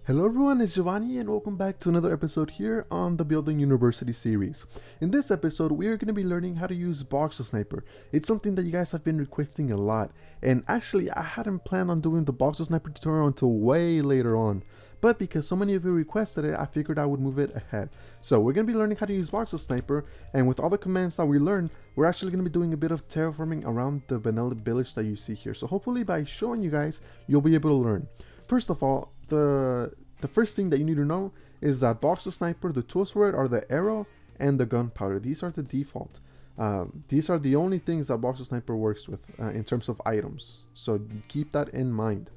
Hello everyone, it's Giovani and welcome back to another episode here on the Building University series. In this episode, we are going to be learning how to use Voxel Sniper. It's something that you guys have been requesting a lot, and actually I hadn't planned on doing the Voxel Sniper tutorial until way later on. But because so many of you requested it, I figured I would move it ahead. So we're going to be learning how to use Voxel Sniper, and with all the commands that we learn, we're actually going to be doing a bit of terraforming around the vanilla village that you see here. So hopefully by showing you guys, you'll be able to learn. First of all, the first thing that you need to know is that Voxel Sniper, the tools for it are the arrow and the gunpowder. These are the default. These are the only things that Voxel Sniper works with in terms of items. So keep that in mind.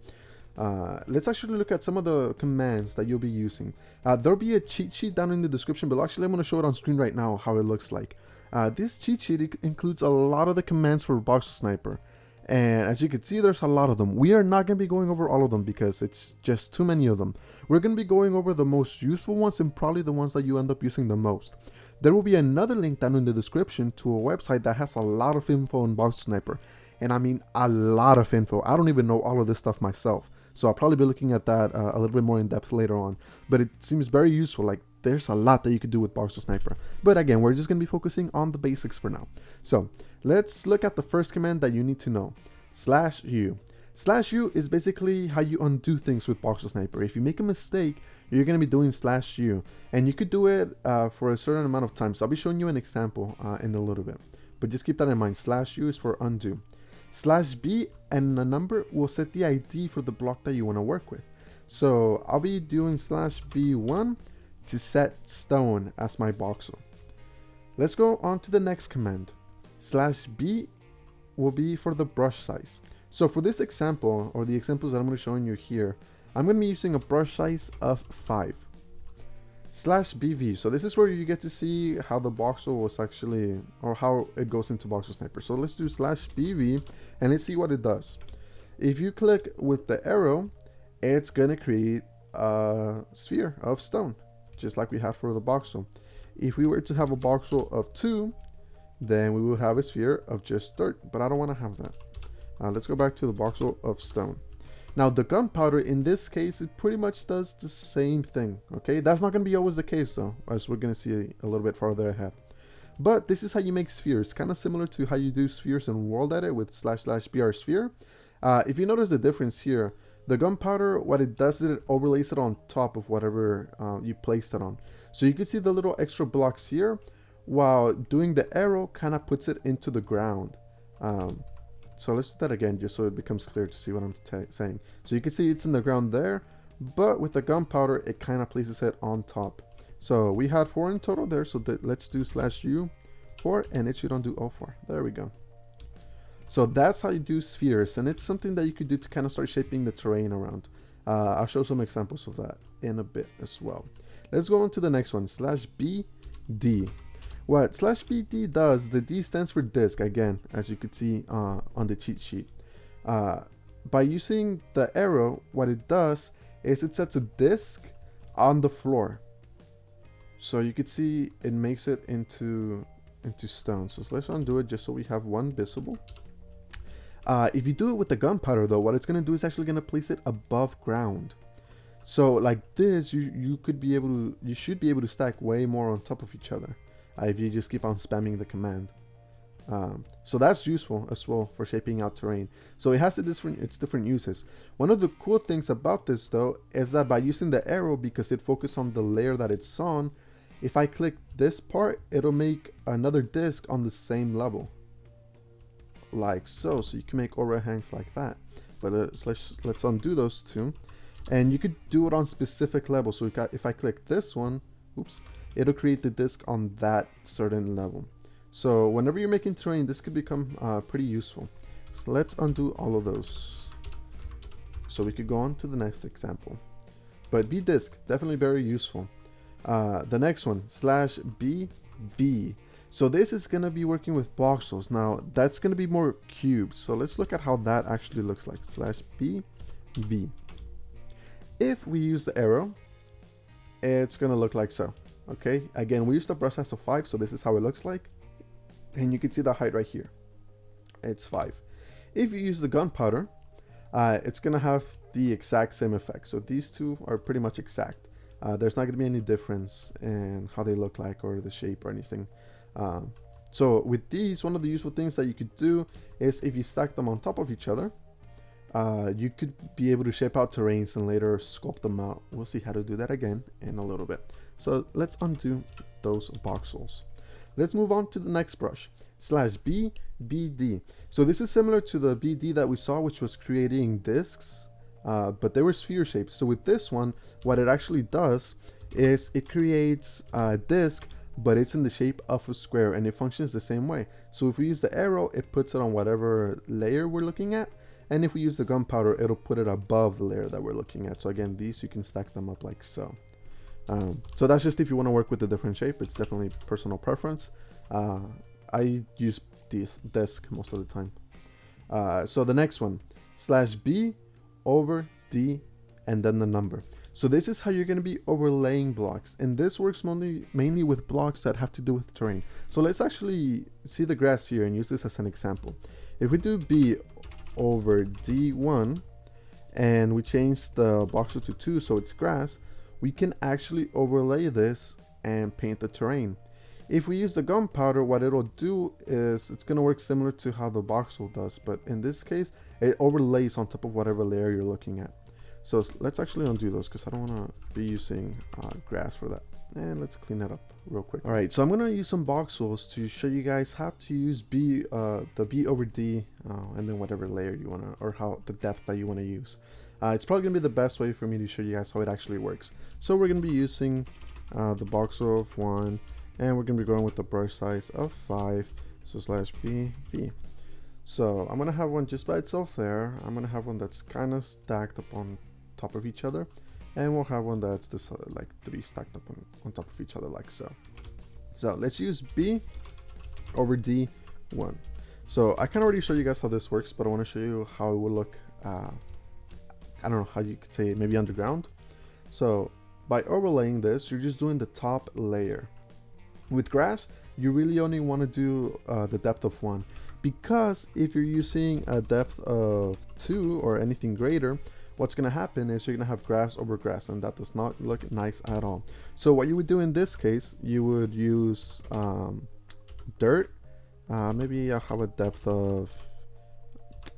Let's actually look at some of the commands that you'll be using. There'll be a cheat sheet down in the description below. Actually, I'm going to show it on screen right now how it looks like. This cheat sheet includes a lot of the commands for Voxel Sniper. And as you can see, there's a lot of them. We are not going to be going over all of them because it's just too many of them. We're going to be going over the most useful ones and probably the ones that you end up using the most. There will be another link down in the description to a website that has a lot of info on Voxel Sniper. And I mean a lot of info. I don't even know all of this stuff myself. So I'll probably be looking at that a little bit more in depth later on. But it seems very useful. Like there's a lot that you could do with Voxel Sniper. But again, we're just going to be focusing on the basics for now. So let's look at the first command that you need to know. /u. /u is basically how you undo things with Voxel Sniper. If you make a mistake, you're going to be doing /u. And you could do it for a certain amount of time. So I'll be showing you an example in a little bit. But just keep that in mind. /u is for undo. /b and a number will set the ID for the block that you want to work with. So I'll be doing /b1 to set stone as my voxel. Let's go on to the next command. /b will be for the brush size. So for this example, or the examples that I'm going to show you here, I'm going to be using a brush size of 5. /bv. So this is where you get to see how the voxel was actually, or how it goes into Voxel Sniper. So let's do /bv and let's see what it does. If you click with the arrow, it's going to create a sphere of stone, just like we had for the voxel. If we were to have a voxel of 2, then we would have a sphere of just dirt, but I don't want to have that. Let's go back to the voxel of stone. Now the gunpowder in this case, it pretty much does the same thing. Okay, that's not going to be always the case though, as we're going to see a little bit farther ahead. But this is how you make spheres, kind of similar to how you do spheres in World Edit with /br sphere. If you notice the difference here, the gunpowder, what it does is it overlays it on top of whatever you placed it on. So you can see the little extra blocks here, while doing the arrow kind of puts it into the ground. So let's do that again just so it becomes clear to see what I'm saying. So you can see it's in the ground there, but with the gunpowder it kind of places it on top. So we had 4 in total there, so let's do /u 4 and it should undo all 4. There we go. So that's how you do spheres, and it's something that you could do to kind of start shaping the terrain around. I'll show some examples of that in a bit as well. Let's go on to the next one, /bd. What /bd does, the D stands for disk, again, as you could see on the cheat sheet. By using the arrow, what it does is it sets a disk on the floor. So you could see it makes it into stone. So let's undo it just so we have one visible. If you do it with the gunpowder though, what it's going to do is actually going to place it above ground. So like this, you should be able to stack way more on top of each other. If you just keep on spamming the command. So that's useful as well for shaping out terrain. So it has its different uses. One of the cool things about this though is that by using the arrow, because it focuses on the layer that it's on, if I click this part, it'll make another disk on the same level. Like so. So you can make overhangs like that. But let's undo those two. And you could do it on specific levels. So if I click this one, oops, it'll create the disk on that certain level. So whenever you're making terrain, this could become pretty useful. So let's undo all of those. So we could go on to the next example. But bdisk, definitely very useful. The next one, /bv. So this is going to be working with voxels. Now that's going to be more cubes. So let's look at how that actually looks like. /bv. If we use the arrow, it's going to look like so. Okay, again, we used a brush size of 5, so this is how it looks like. And you can see the height right here. It's 5. If you use the gunpowder, it's going to have the exact same effect. So these two are pretty much exact. There's not going to be any difference in how they look like or the shape or anything. So with these, one of the useful things that you could do is if you stack them on top of each other, you could be able to shape out terrains and later sculpt them out. We'll see how to do that again in a little bit. So let's undo those voxels. Let's move on to the next brush, /B, BD. So this is similar to the BD that we saw, which was creating discs, but they were sphere shapes. So with this one, what it actually does is it creates a disc, but it's in the shape of a square, and it functions the same way. So if we use the arrow, it puts it on whatever layer we're looking at, and if we use the gunpowder, it'll put it above the layer that we're looking at. So again, these you can stack them up like so. So that's just if you want to work with a different shape. It's definitely personal preference. I use this disc most of the time. So the next one, /B over D and then the number. So this is how you're going to be overlaying blocks, and this works mainly with blocks that have to do with terrain. So let's actually see the grass here and use this as an example. If we do B over D1 and we change the voxel to 2 so it's grass, we can actually overlay this and paint the terrain. If we use the gunpowder, what it'll do is it's going to work similar to how the voxel does, but in this case it overlays on top of whatever layer you're looking at. So let's actually undo those because I don't want to be using grass for that. And let's clean that up real quick. All right, so I'm going to use some voxels to show you guys how to use the B over D and then whatever layer you want to, or how the depth that you want to use. It's probably going to be the best way for me to show you guys how it actually works. So we're going to be using the voxel of 1, and we're going to be going with the brush size of 5, so /B, B. So I'm going to have one just by itself there. I'm going to have one that's kind of stacked up on top of each other, and we'll have one that's this like 3 stacked up on top of each other like so. So let's use B over D1. So I can already show you guys how this works, but I want to show you how it will look, I don't know how you could say, maybe underground. So by overlaying this, you're just doing the top layer. With grass, you really only want to do the depth of 1, because if you're using a depth of 2 or anything greater, what's going to happen is you're going to have grass over grass, and that does not look nice at all. So what you would do in this case, you would use dirt. Maybe I'll have a depth of,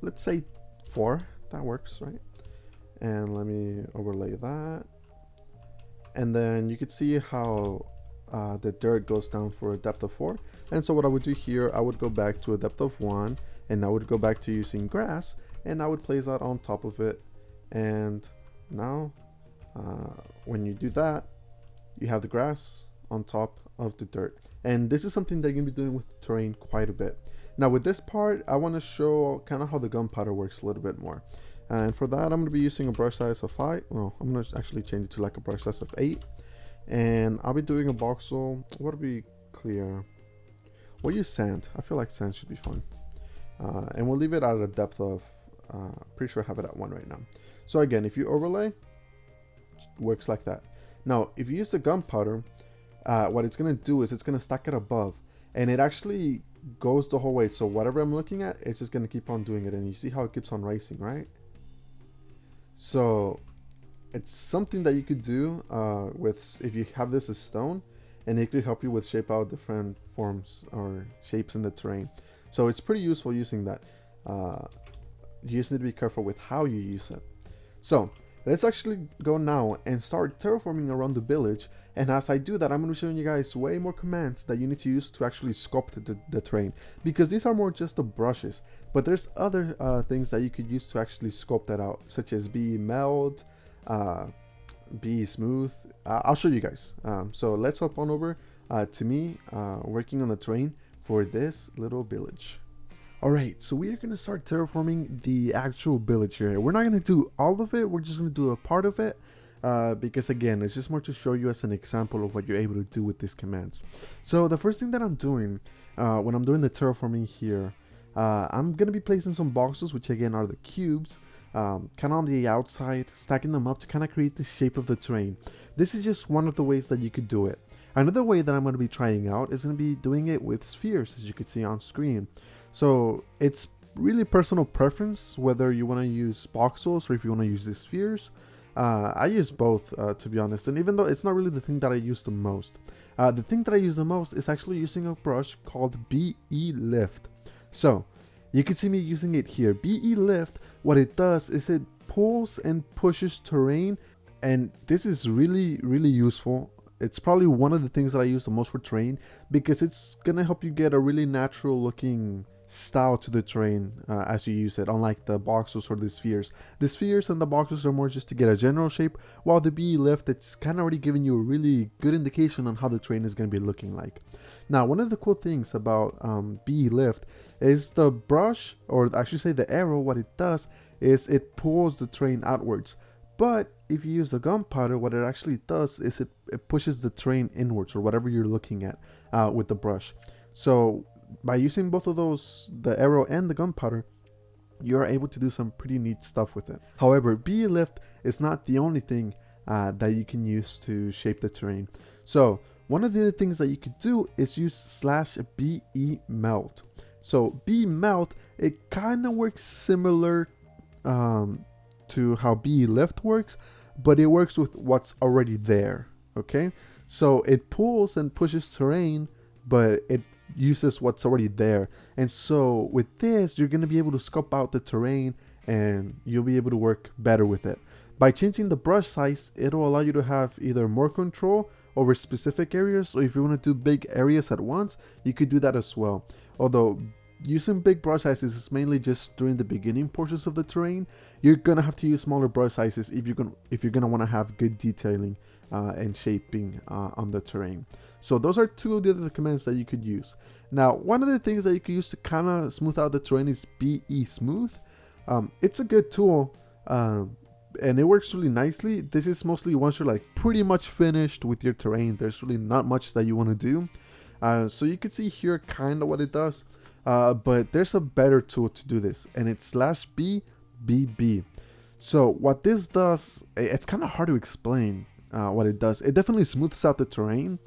let's say 4. That works, right? And let me overlay that. And then you could see how the dirt goes down for a depth of 4. And so what I would do here, I would go back to a depth of 1, and I would go back to using grass, and I would place that on top of it. And now when you do that, you have the grass on top of the dirt, and this is something that you're gonna be doing with terrain quite a bit. Now with this part, I want to show kind of how the gunpowder works a little bit more, and for that I'm going to be using a brush size of 5. Well, I'm going to actually change it to like a brush size of 8, and I'll be doing a voxel. What would be clear? We'll use sand. I feel like sand should be fun, and we'll leave it at a depth of pretty sure I have it at 1 right now. So again, if you overlay, it works like that. Now, if you use the gunpowder, what it's going to do is it's going to stack it above, and it actually goes the whole way. So whatever I'm looking at, it's just going to keep on doing it, and you see how it keeps on rising, right? So it's something that you could do with, if you have this as stone, and it could help you with shape out different forms or shapes in the terrain. So it's pretty useful using that. You just need to be careful with how you use it. So let's actually go now and start terraforming around the village, and as I do that, I'm going to be showing you guys way more commands that you need to use to actually sculpt the terrain, because these are more just the brushes, but there's other things that you could use to actually sculpt that out, such as be meld, be smooth. I'll show you guys. So let's hop on over to me working on the terrain for this little village. Alright, so we are going to start terraforming the actual village here. We're not going to do all of it, we're just going to do a part of it, because again, it's just more to show you as an example of what you're able to do with these commands. So the first thing that I'm doing when I'm doing the terraforming here, I'm going to be placing some voxels, which again are the cubes, kind of on the outside, stacking them up to kind of create the shape of the terrain. This is just one of the ways that you could do it. Another way that I'm going to be trying out is going to be doing it with spheres, as you can see on screen. So it's really personal preference whether you want to use voxels or if you want to use the spheres. I use both, to be honest, and even though it's not really the thing that I use the most, the thing that I use the most is actually using a brush called BE Lift. So you can see me using it here. BE Lift, what it does is it pulls and pushes terrain, and this is really useful. It's probably one of the things that I use the most for terrain, because it's gonna help you get a really natural looking style to the terrain as you use it, unlike the voxels or the spheres. The spheres and the voxels are more just to get a general shape, while the BE Lift, it's kind of already giving you a really good indication on how the terrain is going to be looking like. Now, one of the cool things about BE Lift is the brush, or I should say the arrow, what it does is it pulls the terrain outwards. But if you use the gunpowder, what it actually does is it pushes the terrain inwards, or whatever you're looking at with the brush. So by using both of those, the arrow and the gunpowder, you're able to do some pretty neat stuff with it. However, BE Lift is not the only thing that you can use to shape the terrain. So one of the other things that you could do is use /BE Melt. So BE Melt, it kind of works similar to how BE Lift works, but it works with what's already there. Okay, so it pulls and pushes terrain, but it uses what's already there. And so with this, you're going to be able to scope out the terrain, and you'll be able to work better with it. By changing the brush size, it'll allow you to have either more control over specific areas, or if you want to do big areas at once, you could do that as well. Although using big brush sizes is mainly just during the beginning portions of the terrain, you're gonna have to use smaller brush sizes if you're gonna want to have good detailing and shaping on the terrain. So those are two of the other commands that you could use. Now, one of the things that you could use to kind of smooth out the terrain is BE Smooth. It's a good tool, and it works really nicely. This is mostly once you're like pretty much finished with your terrain. There's really not much that you want to do. So you can see here kind of what it does, but there's a better tool to do this, and it's /BBB. So what this does, it's kind of hard to explain what it does. It definitely smooths out the terrain,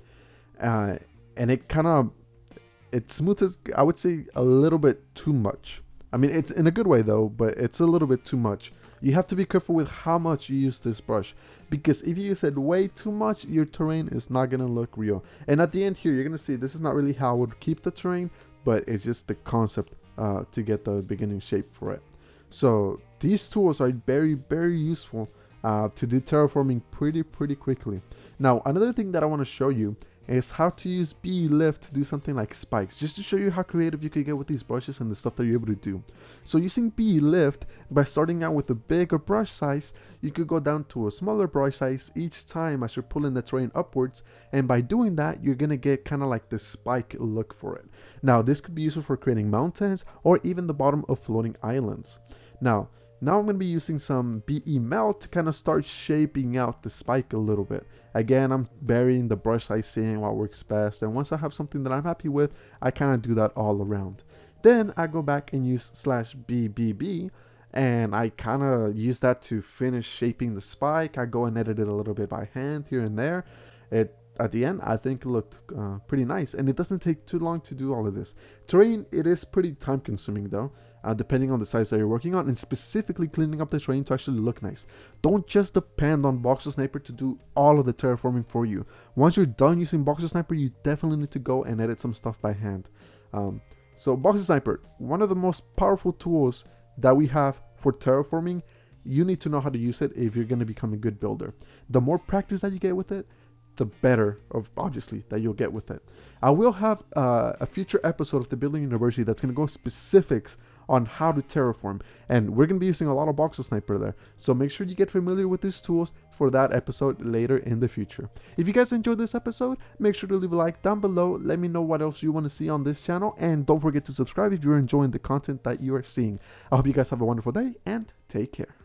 and it smooths it, I would say, a little bit too much. I mean, it's in a good way though, but it's a little bit too much. You have to be careful with how much you use this brush, because if you use it way too much, your terrain is not going to look real. And at the end here, you're going to see this is not really how I would keep the terrain, but it's just the concept to get the beginning shape for it. So these tools are very useful to do terraforming pretty quickly. Now, another thing that I want to show you is how to use BE Lift to do something like spikes, just to show you how creative you could get with these brushes and the stuff that you're able to do. So using BE Lift, by starting out with a bigger brush size, you could go down to a smaller brush size each time as you're pulling the terrain upwards, and by doing that, you're gonna get kind of like the spike look for it. Now, this could be useful for creating mountains or even the bottom of floating islands. Now I'm going to be using some BE Melt to kind of start shaping out the spike a little bit. Again, I'm varying the brush size, seeing what works best, and once I have something that I'm happy with, I kind of do that all around. Then I go back and use /BBB, and I kind of use that to finish shaping the spike. I go and edit it a little bit by hand here and there. At the end, I think it looked pretty nice, and it doesn't take too long to do all of this. Terrain, it is pretty time consuming though, depending on the size that you're working on, and specifically cleaning up the terrain to actually look nice. Don't just depend on Voxel Sniper to do all of the terraforming for you. Once you're done using Voxel Sniper, you definitely need to go and edit some stuff by hand. So Voxel Sniper, one of the most powerful tools that we have for terraforming. You need to know how to use it if you're going to become a good builder. The more practice that you get with it, the better obviously that you'll get with it. I will have a future episode of the Building University that's going to go specifics on how to terraform, and we're going to be using a lot of Voxel Sniper there, so make sure you get familiar with these tools for that episode later in the future. If you guys enjoyed this episode, make sure to leave a like down below. Let me know what else you want to see on this channel, and don't forget to subscribe if you're enjoying the content that you are seeing. I hope you guys have a wonderful day, and take care.